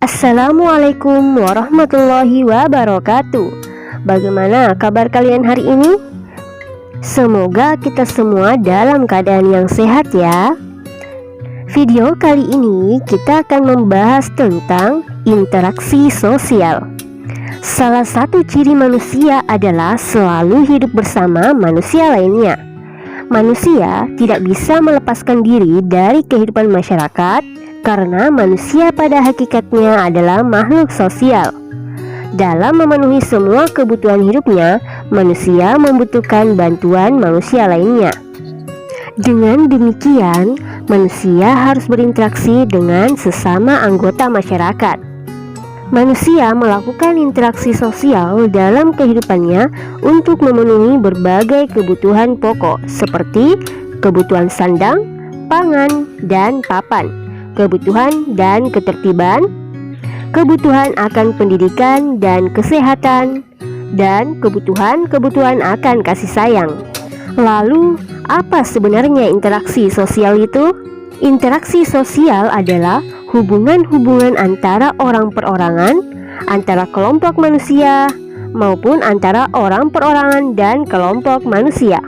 Assalamualaikum warahmatullahi wabarakatuh. Bagaimana kabar kalian hari ini? Semoga kita semua dalam keadaan yang sehat ya. Video kali ini kita akan membahas tentang interaksi sosial. Salah satu ciri manusia adalah selalu hidup bersama manusia lainnya. Manusia tidak bisa melepaskan diri dari kehidupan masyarakat karena manusia pada hakikatnya adalah makhluk sosial. Dalam memenuhi semua kebutuhan hidupnya, manusia membutuhkan bantuan manusia lainnya. Dengan demikian, manusia harus berinteraksi dengan sesama anggota masyarakat. Manusia melakukan interaksi sosial dalam kehidupannya untuk memenuhi berbagai kebutuhan pokok seperti kebutuhan sandang, pangan, dan papan, kebutuhan dan ketertiban, kebutuhan akan pendidikan dan kesehatan, dan kebutuhan akan kasih sayang. Lalu, apa sebenarnya interaksi sosial itu? Interaksi sosial adalah hubungan-hubungan antara orang perorangan, antara kelompok manusia, maupun antara orang perorangan dan kelompok manusia.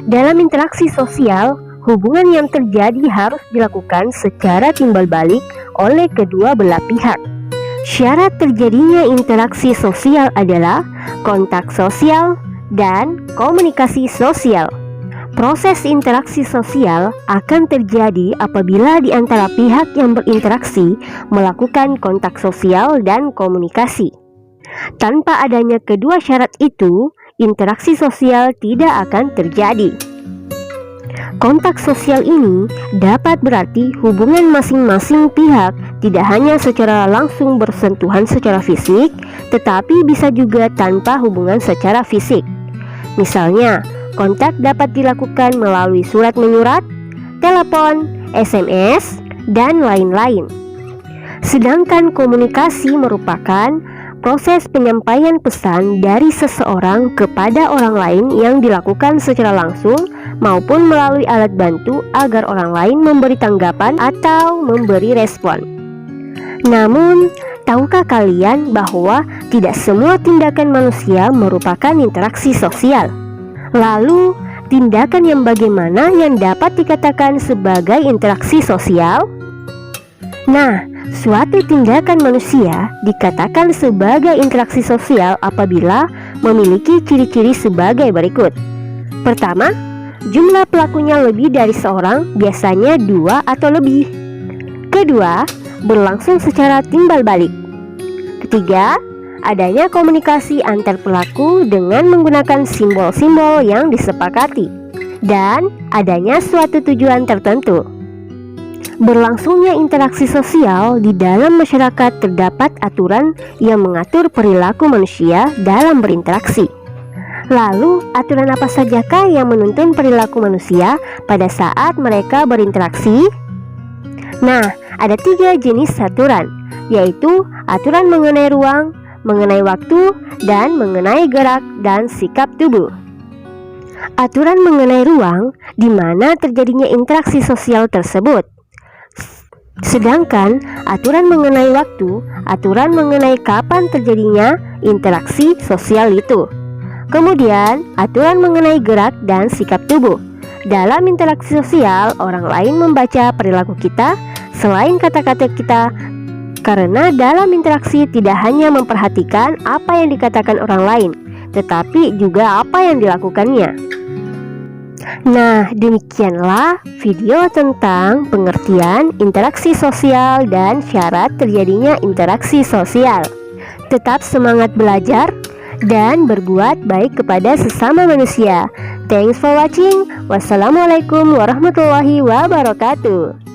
Dalam interaksi sosial, hubungan yang terjadi harus dilakukan secara timbal balik oleh kedua belah pihak. Syarat terjadinya interaksi sosial adalah kontak sosial dan komunikasi sosial. Proses interaksi sosial akan terjadi apabila di antara pihak yang berinteraksi melakukan kontak sosial dan komunikasi. Tanpa adanya kedua syarat itu, interaksi sosial tidak akan terjadi. Kontak sosial ini dapat berarti hubungan masing-masing pihak tidak hanya secara langsung bersentuhan secara fisik, tetapi bisa juga tanpa hubungan secara fisik. Misalnya, kontak dapat dilakukan melalui surat menyurat, telepon, SMS, dan lain-lain. Sedangkan komunikasi merupakan proses penyampaian pesan dari seseorang kepada orang lain yang dilakukan secara langsung maupun melalui alat bantu agar orang lain memberi tanggapan atau memberi respon. Namun, tahukah kalian bahwa tidak semua tindakan manusia merupakan interaksi sosial? Lalu, tindakan yang bagaimana yang dapat dikatakan sebagai interaksi sosial? Nah, suatu tindakan manusia dikatakan sebagai interaksi sosial apabila memiliki ciri-ciri sebagai berikut. Pertama, jumlah pelakunya lebih dari seorang, biasanya 2 atau lebih. Kedua, berlangsung secara timbal balik. Ketiga, adanya komunikasi antar pelaku dengan menggunakan simbol-simbol yang disepakati, dan adanya suatu tujuan tertentu. Berlangsungnya interaksi sosial di dalam masyarakat terdapat aturan yang mengatur perilaku manusia dalam berinteraksi. Lalu, aturan apa sajakah yang menuntun perilaku manusia pada saat mereka berinteraksi? Nah, ada 3 jenis aturan, yaitu aturan mengenai ruang, mengenai waktu, dan mengenai gerak dan sikap tubuh. Aturan mengenai ruang di mana terjadinya interaksi sosial tersebut. Sedangkan aturan mengenai waktu, aturan mengenai kapan terjadinya interaksi sosial itu. Kemudian, aturan mengenai gerak dan sikap tubuh. Dalam interaksi sosial, orang lain membaca perilaku kita selain kata-kata kita, karena dalam interaksi tidak hanya memperhatikan apa yang dikatakan orang lain, tetapi juga apa yang dilakukannya. Nah, demikianlah video tentang pengertian interaksi sosial dan syarat terjadinya interaksi sosial. Tetap semangat belajar dan berbuat baik kepada sesama manusia. Thanks for watching. Wassalamualaikum warahmatullahi wabarakatuh.